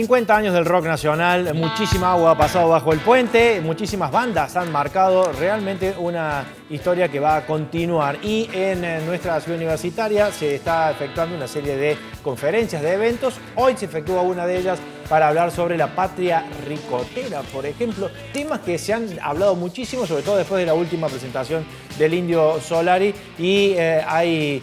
50 años del rock nacional, muchísima agua ha pasado bajo el puente, muchísimas bandas han marcado realmente una historia que va a continuar. Y en nuestra ciudad universitaria se está efectuando una serie de conferencias, de eventos. Hoy se efectúa una de ellas para hablar sobre la patria ricotera, por ejemplo. Temas que se han hablado muchísimo, sobre todo después de la última presentación del Indio Solari. Y hay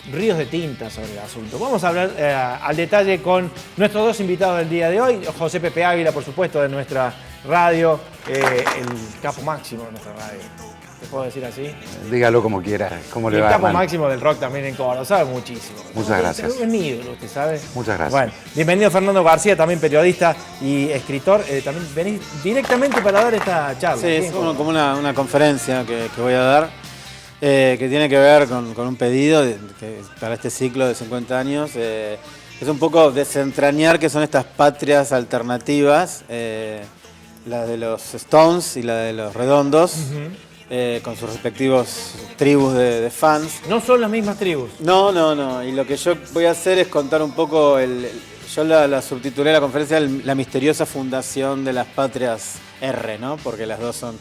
ríos de tinta sobre el asunto. Vamos a hablar al detalle con nuestros dos invitados del día de hoy. José Pepe Ávila, por supuesto, de nuestra radio, el capo máximo de nuestra radio. ¿Te puedo decir así? Dígalo como quiera. ¿Cómo le va, el capo hermano? máximo del rock también en Córdoba, sabe muchísimo. Muchas gracias. Es mi ídolo, ¿usted sabe? Muchas gracias. Bueno, bienvenido Fernando García, también periodista y escritor. También venís directamente para dar esta charla. Sí, es como una conferencia que voy a dar. Que tiene que ver con un pedido para este ciclo de 50 años. Es un poco desentrañar qué son estas patrias alternativas, la de los Stones y la de los Redondos, con sus respectivos tribus de fans. No son las mismas tribus. No. Y lo que yo voy a hacer es contar un poco, yo la subtitulé la conferencia La misteriosa fundación de las patrias R, ¿no? Porque las dos son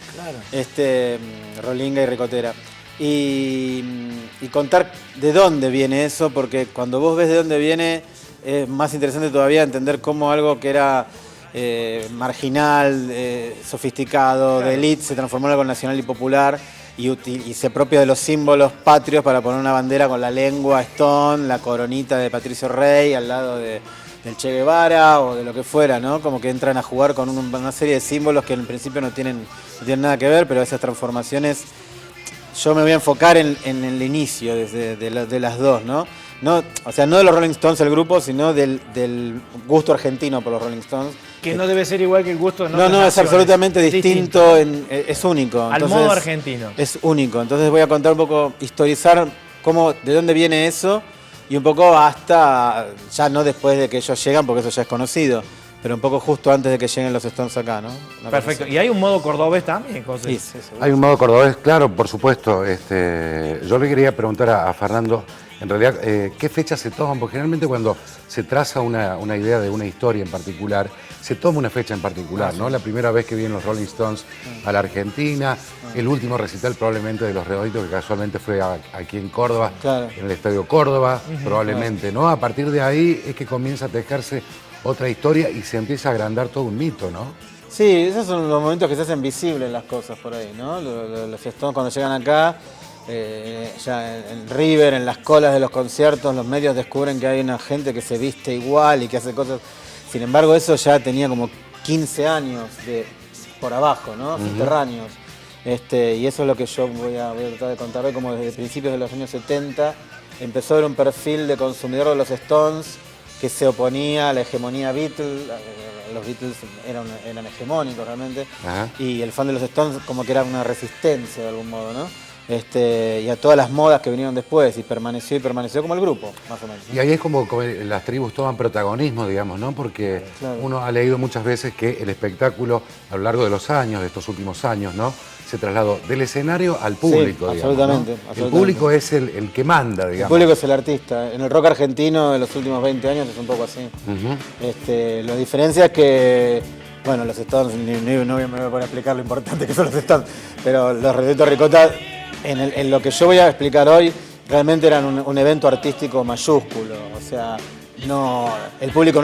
rolinga y ricotera. Y contar de dónde viene eso, porque cuando vos ves de dónde viene, es más interesante todavía entender cómo algo que era marginal, sofisticado, de élite, se transformó en algo nacional y popular y se apropia de los símbolos patrios para poner una bandera con la lengua Stone, la coronita de Patricio Rey al lado del Che Guevara o de lo que fuera, ¿no? Como que entran a jugar con una serie de símbolos que en principio no tienen nada que ver, pero esas transformaciones. Yo me voy a enfocar en el inicio de las dos, ¿no? O sea, no de los Rolling Stones el grupo, sino del gusto argentino por los Rolling Stones. Que no debe ser igual que el gusto de otras naciones. Es absolutamente distinto, es único. Al modo argentino. Es único. Entonces voy a contar un poco, historizar de dónde viene eso y un poco hasta, ya no después de que ellos llegan, porque eso ya es conocido, pero un poco justo antes de que lleguen los Stones acá, ¿no? Perfecto. ¿Y hay un modo cordobés también, José? Sí, hay un modo cordobés, claro, por supuesto. Yo le quería preguntar a Fernando, en realidad, ¿qué fechas se toman? Porque generalmente cuando se traza una idea de una historia en particular, se toma una fecha en particular, ¿no? La primera vez que vienen los Rolling Stones a la Argentina, el último recital probablemente de los Redonditos, que casualmente fue aquí en Córdoba, claro, en el Estadio Córdoba, probablemente, ¿no? A partir de ahí es que comienza a tejerse otra historia y se empieza a agrandar todo un mito, ¿no? Sí, esos son los momentos que se hacen visibles las cosas por ahí, ¿no? Los Stones cuando llegan acá, ya en River, en las colas de los conciertos, los medios descubren que hay una gente que se viste igual y que hace cosas. Sin embargo, eso ya tenía como 15 años por abajo, ¿no? Subterráneos. Y eso es lo que yo voy a tratar de contar hoy, como desde principios de los años 70 empezó a haber un perfil de consumidor de los Stones que se oponía a la hegemonía Beatles. Los Beatles eran hegemónicos realmente. Ajá. Y el fan de los Stones como que era una resistencia de algún modo, ¿no? Y a todas las modas que vinieron después, y permaneció como el grupo, más o menos, ¿no? Y ahí es como las tribus toman protagonismo, digamos, ¿no? Porque claro, uno ha leído muchas veces que el espectáculo a lo largo de los años, de estos últimos años, ¿no?, se trasladó del escenario al público, sí, absolutamente, digamos, ¿no? absolutamente. El público es el que manda, digamos. El público es el artista. En el rock argentino de los últimos 20 años es un poco así. La diferencia es que, bueno, los Stones, no me voy a poner a explicar lo importante que son los Stones, pero los Redonditos Ricota, en lo que yo voy a explicar hoy, realmente eran un evento artístico mayúsculo. O sea, el público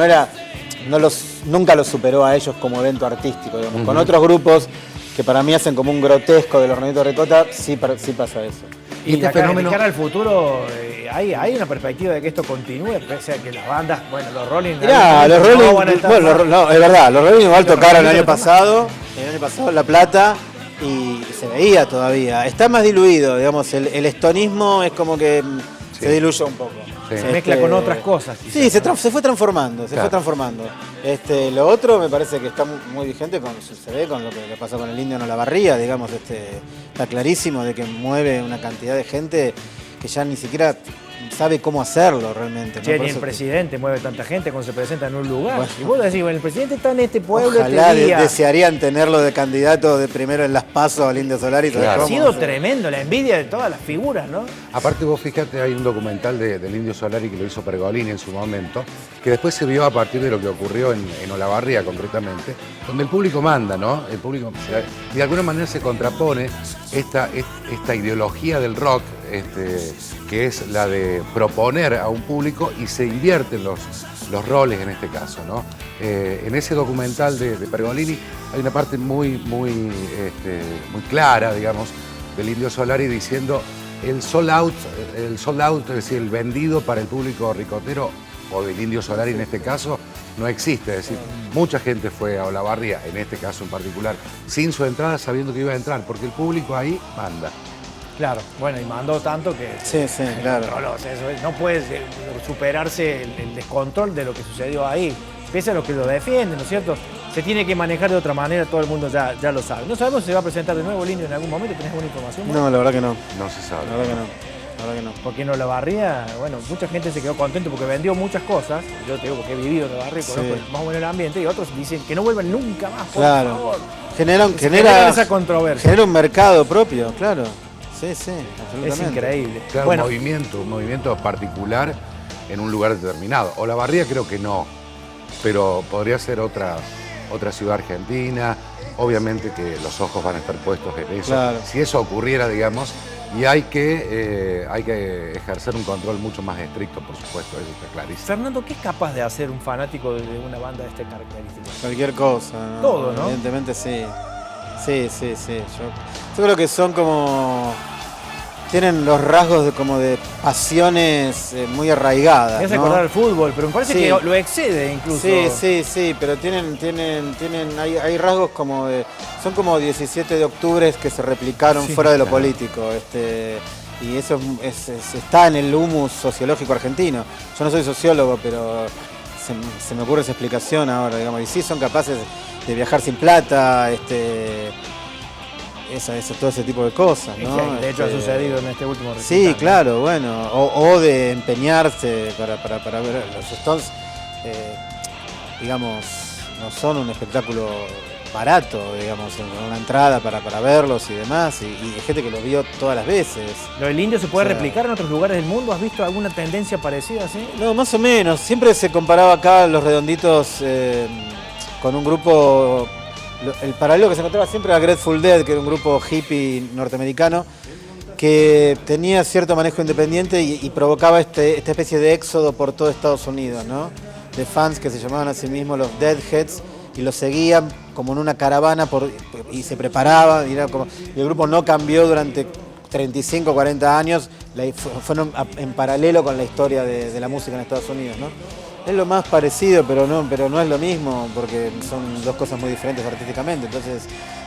nunca los superó a ellos como evento artístico, digamos. Con otros grupos que para mí hacen como un grotesco de los Redonditos Ricota, sí pasa eso. Y este fenómeno, de cara al futuro, hay una perspectiva de que esto continúe, pese a que las bandas, bueno, los Rolling... Mirá, los Rolling, no, es verdad, los Rolling igual tocaron el año pasado en La Plata, y se veía todavía. Está más diluido, digamos, el estonismo es como que se diluye un poco. Sí. Se mezcla con otras cosas. Quizás, sí, se fue transformando, fue transformando. Lo otro me parece que está muy vigente, se ve con lo que le pasó con el Indio en Olavarría, digamos, está clarísimo de que mueve una cantidad de gente que ya ni siquiera sabe cómo hacerlo realmente, ¿no? Che, Por ni el eso presidente mueve tanta gente cuando se presenta en un lugar. Bueno. Y vos decís, bueno, el presidente está en este pueblo, ojalá este día. desearían tenerlo de candidato de primero en las PASO al Indio Solari. Claro. Ha sido tremendo la envidia de todas las figuras, ¿no? Aparte vos fíjate, hay un documental del Indio Solari que lo hizo Pergolini en su momento, que después se vio a partir de lo que ocurrió en Olavarría concretamente, donde el público manda, ¿no? El público de alguna manera se contrapone esta ideología del rock, que es la de proponer a un público y se invierten los roles en este caso, ¿no? En ese documental de Pergolini hay una parte muy clara, digamos, del Indio Solari diciendo el sold out, es decir, el vendido para el público ricotero o del Indio Solari en este caso, no existe. Es decir, mucha gente fue a Olavarría, en este caso en particular, sin su entrada sabiendo que iba a entrar, porque el público ahí manda. Claro, bueno, y mandó tanto que Sí, claro. controló. O sea, no puede superarse el descontrol de lo que sucedió ahí. Pese a los que lo defienden, ¿no es cierto? Se tiene que manejar de otra manera, todo el mundo ya lo sabe. No sabemos si se va a presentar de nuevo el Indio en algún momento. ¿Tenés alguna información? No, la verdad que no. No se sabe. La verdad que no. La verdad que no. Porque en Olavarría, bueno, mucha gente se quedó contento porque vendió muchas cosas. Yo te digo porque he vivido en Olavarría, conozco más o menos el ambiente, y otros dicen que no vuelvan nunca más, por favor. Genera esa controversia. Genera un mercado propio, claro. Sí, absolutamente. Es increíble. Claro, Bueno, un movimiento particular en un lugar determinado. Olavarría creo que no, pero podría ser otra ciudad argentina. Obviamente que los ojos van a estar puestos en eso. Claro. Si eso ocurriera, digamos, y hay que ejercer un control mucho más estricto, por supuesto, eso está clarísimo. Fernando, ¿qué es capaz de hacer un fanático de una banda de este característica? Cualquier cosa, ¿no? Todo, ¿no? Evidentemente sí. Sí. Yo creo que son como... Tienen los rasgos como de pasiones muy arraigadas, Me hace ¿no? acordar al fútbol, pero me parece Sí. que lo excede incluso. Sí, pero hay rasgos como de... Son como 17 de octubre que se replicaron Sí, fuera de lo claro. político. Y eso está en el humus sociológico argentino. Yo no soy sociólogo, pero se me ocurre esa explicación ahora, digamos. Y sí, son capaces de viajar sin plata, todo ese tipo de cosas, Es ¿no? que, de hecho ha sucedido en este último recital. Sí, ¿no? claro, bueno, o de empeñarse para ver los Stones, digamos, no son un espectáculo barato, digamos, una entrada para verlos y demás, y hay gente que los vio todas las veces. ¿Lo del Indio se puede O sea, replicar en otros lugares del mundo? ¿Has visto alguna tendencia parecida así? No, más o menos, siempre se comparaba acá Los Redonditos con un grupo... El paralelo que se encontraba siempre era Grateful Dead, que era un grupo hippie norteamericano que tenía cierto manejo independiente y provocaba esta especie de éxodo por todo Estados Unidos, ¿no? De fans que se llamaban a sí mismos los Deadheads y los seguían como en una caravana y se preparaban. Y el grupo no cambió durante 35, 40 años, fueron en paralelo con la historia de la música en Estados Unidos, ¿no? Es lo más parecido, pero no es lo mismo, porque son dos cosas muy diferentes artísticamente. Entonces,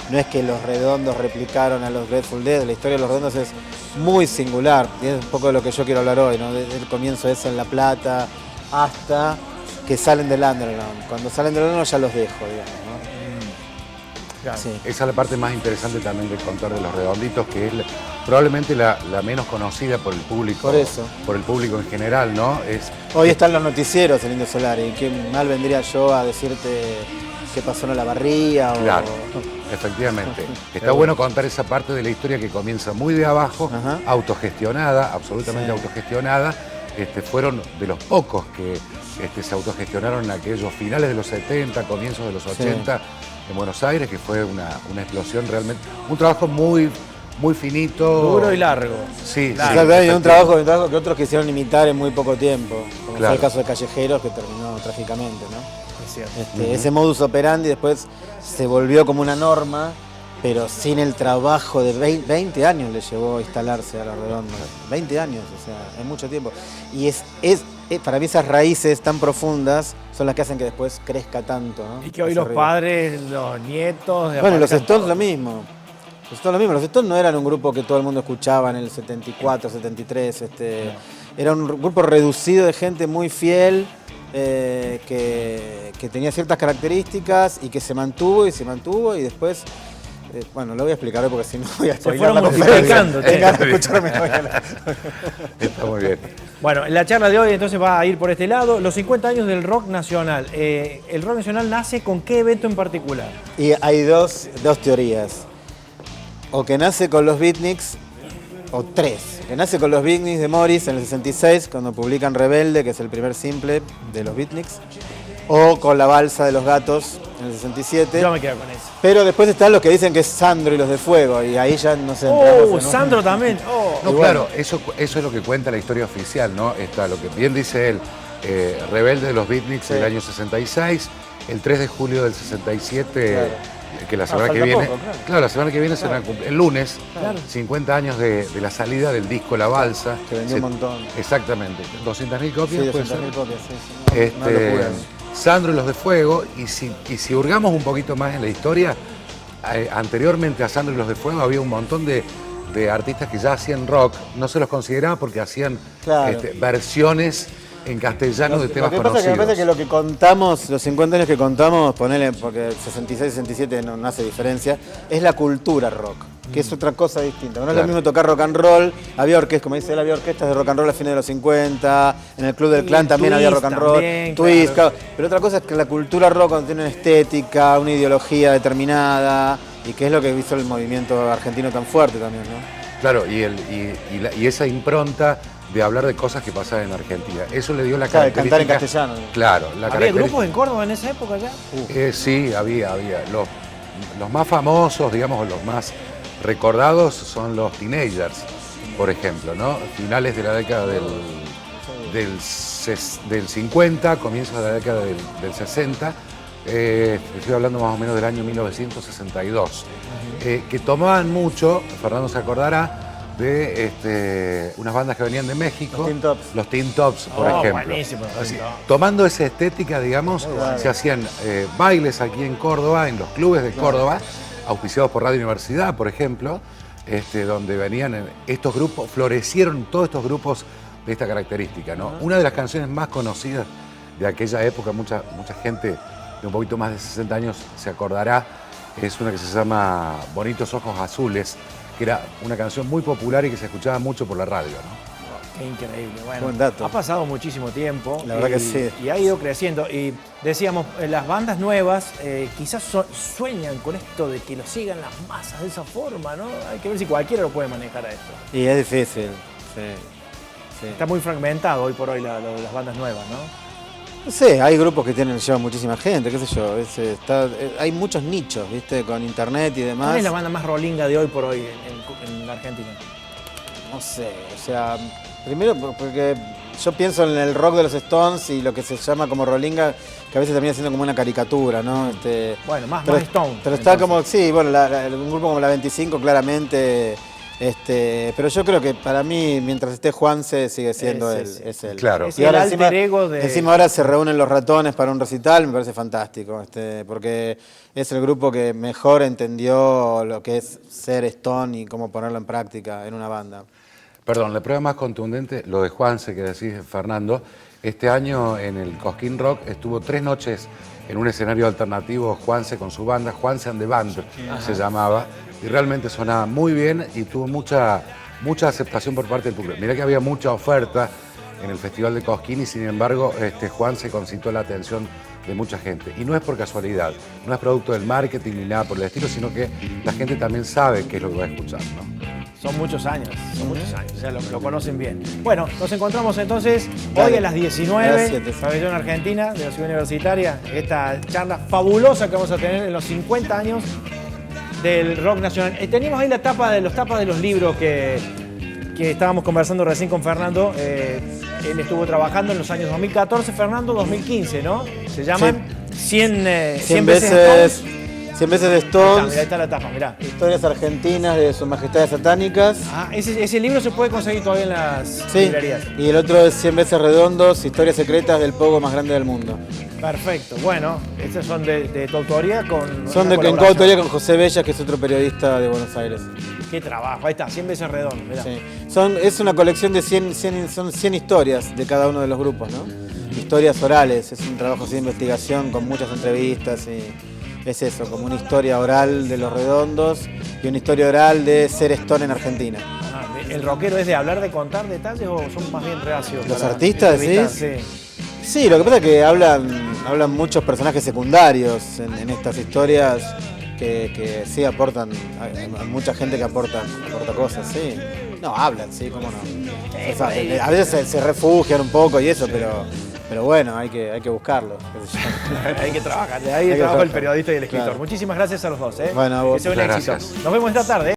no es que Los Redondos replicaron a los Grateful Dead. La historia de Los Redondos es muy singular, y es un poco de lo que yo quiero hablar hoy, ¿no? Desde el comienzo es en La Plata hasta que salen del underground. Cuando salen del underground ya los dejo, digamos, ¿no? Claro. Sí. Esa es la parte más interesante también de contar de Los Redonditos, que es probablemente la menos conocida por el público. Por eso. Por el público en general, ¿no? Hoy están los noticieros, el Indio Solari. ¿Qué mal vendría yo a decirte qué pasó en Olavarría? Claro, efectivamente. Está bueno contar esa parte de la historia que comienza muy de abajo, Ajá. autogestionada, absolutamente Sí. autogestionada. Fueron de los pocos que se autogestionaron en aquellos finales de los 70, comienzos de los 80 en Buenos Aires, que fue una explosión realmente. Un trabajo muy finito. Duro y largo. Sí, Claro, sí, Claro, y un trabajo que otros quisieron imitar en muy poco tiempo, como Claro. fue el caso de Callejeros, que terminó trágicamente, ¿no? Es cierto. Ese modus operandi después se volvió como una norma, pero sin el trabajo de 20 años le llevó a instalarse a Los Redondos. 20 años, o sea, es mucho tiempo. Y para mí esas raíces tan profundas son las que hacen que después crezca tanto, ¿no? Y que hoy Ese los ritmo. padres, los nietos... Bueno, los aparezcan Stones todos. lo mismo. Los Stones no eran un grupo que todo el mundo escuchaba en el 74, 73. Era un grupo reducido de gente muy fiel, que tenía ciertas características y que se mantuvo y después Bueno, lo voy a explicar hoy porque si no voy a Se spoilear fueron la conferencia. multiplicando. Vengan a escucharme hoy. Está muy bien. Bueno, la charla de hoy entonces va a ir por este lado. Los 50 años del rock nacional. ¿El rock nacional nace con qué evento en particular? Y hay dos teorías. O que nace con los Beatniks, o tres. Que nace con los Beatniks de Morris en el 66, cuando publican Rebelde, que es el primer simple de los Beatniks. O con La Balsa de los Gatos en el 67. Yo me quedo con eso. Pero después están los que dicen que es Sandro y los de Fuego, y ahí ya no se entramos en Sandro también. Oh. No, Y claro, eso es lo que cuenta la historia oficial, ¿no? Está lo que bien dice él, Rebelde de los Beatniks del año 66, el 3 de julio del 67, Claro. que la semana que falta viene, poco, claro. la semana que viene será el lunes, Claro. 50 años de la salida del disco La Balsa. Que vendió un montón. Exactamente, 200.000 copias, Sí, puede 200.000 ser. copias, sí. Una locura. Sandro y los de Fuego, y si hurgamos un poquito más en la historia, anteriormente a Sandro y los de Fuego había un montón de artistas que ya hacían rock, no se los consideraba porque hacían Claro. versiones en castellano de temas Lo que pasa es que me conocidos. parece que lo que contamos, los 50 años que contamos, ponele, porque 66, 67 no hace diferencia, es la cultura rock, que es otra cosa distinta. No es lo Claro. mismo tocar rock and roll, había orquestas, como dice él, había orquestas de rock and roll a fines de los 50, en el Club del Y Clan también Twist había rock and roll, también, Twist, claro. claro. Pero otra cosa es que la cultura rock cuando tiene una estética, una ideología determinada, y que es lo que hizo el movimiento argentino tan fuerte también, ¿no? Claro, y esa impronta de hablar de cosas que pasaban en Argentina. Eso le dio la Claro, de característica. cantar en castellano. Claro, la ¿Había característica. grupos en Córdoba en esa época ya? Sí, había. Los más famosos, digamos, los más recordados son los Teenagers, por ejemplo, ¿no? Finales de la década del 50, comienzos de la década del 60. Estoy hablando más o menos del año 1962. Que tomaban mucho, Fernando se acordará, de unas bandas que venían de México. Los Teen Tops. Los Teen Tops, por Oh, ejemplo. buenísimo, los Teen Así, Tops. tomando esa estética, digamos, se hacían bailes aquí en Córdoba, en los clubes de Córdoba, auspiciados por Radio Universidad, por ejemplo, donde venían estos grupos, florecieron todos estos grupos de esta característica, ¿no? Una de las canciones más conocidas de aquella época, mucha gente de un poquito más de 60 años se acordará, es una que se llama Bonitos Ojos Azules, que era una canción muy popular y que se escuchaba mucho por la radio, ¿no? Qué increíble. Bueno, Buen dato. ha pasado muchísimo tiempo. La verdad que sí. Y ha ido creciendo. Y decíamos, las bandas nuevas quizás sueñan con esto de que lo sigan las masas de esa forma, ¿no? Hay que ver si cualquiera lo puede manejar a esto. Y es difícil, sí. Está muy fragmentado hoy por hoy lo de las bandas nuevas, ¿no? No sé, hay grupos que llevan muchísima gente, qué sé yo. Hay muchos nichos, ¿viste? Con internet y ¿Cuál demás. es la banda más rolinga de hoy por hoy en Argentina? No sé, o sea, primero porque yo pienso en el rock de los Stones y lo que se llama como rolinga, que a veces termina siendo como una caricatura, ¿no? Bueno, más pero, Stone. Pero está entonces. como, sí, bueno, un grupo como la 25 claramente, pero yo creo que para mí, mientras esté Juanse, sigue siendo él, Sí. es él. Claro. Es el alter ego de... Encima ahora se reúnen los Ratones para un recital, me parece fantástico, porque es el grupo que mejor entendió lo que es ser Stone y cómo ponerlo en práctica en una banda. Perdón, la prueba más contundente, lo de Juanse que decís, Fernando, este año en el Cosquín Rock estuvo 3 noches en un escenario alternativo Juanse con su banda, Juanse and the Band se llamaba, y realmente sonaba muy bien y tuvo mucha aceptación por parte del público. Mirá que había mucha oferta en el Festival de Cosquín y sin embargo Juanse concitó la atención de mucha gente. Y no es por casualidad, no es producto del marketing ni nada por el estilo, sino que la gente también sabe qué es lo que va a escuchar, ¿no? Son muchos años, o sea, lo conocen bien. Bueno, nos encontramos entonces Dale. hoy a las 19, A las 7, sí. Pabellón Argentina, de la Ciudad Universitaria, esta charla fabulosa que vamos a tener en los 50 años del rock nacional. Teníamos ahí los tapas de los libros que estábamos conversando recién con Fernando. Él estuvo trabajando en los años 2014, Fernando, 2015, ¿no? Se llaman 100 veces Stones. 100 veces de Ahí Stones, está la tapa, mirá. historias argentinas de sus majestades satánicas. Ah, ese libro se puede conseguir todavía en las Sí, librerías. y el otro es 100 veces redondos, historias secretas del pogo más grande del mundo. Perfecto. Bueno, estos son de tu autoría con... Son una en colaboración. coautoría con José Bella, que es otro periodista de Buenos Aires. Qué trabajo. Ahí está, 100 veces redondo. Mirá. Sí. Es una colección de 100 historias de cada uno de los grupos, ¿no? Historias orales, es un trabajo así de investigación con muchas entrevistas es eso, como una historia oral de Los Redondos y una historia oral de ser Stone en Argentina. ¿El rockero es de hablar, de contar detalles o son más bien reacios? ¿Los para artistas, entrevistar? decís? Sí, lo que pasa es que hablan muchos personajes secundarios en estas historias que sí aportan, hay mucha gente que aporta cosas, sí. No, hablan, sí, cómo no. O sea, a veces se refugian un poco y eso, pero bueno, hay que buscarlo. Hay que trabajar, ahí trabaja el periodista y el escritor. Claro. Muchísimas gracias a los dos. Bueno, a vos. Que sea un éxito. Gracias. Nos vemos esta tarde.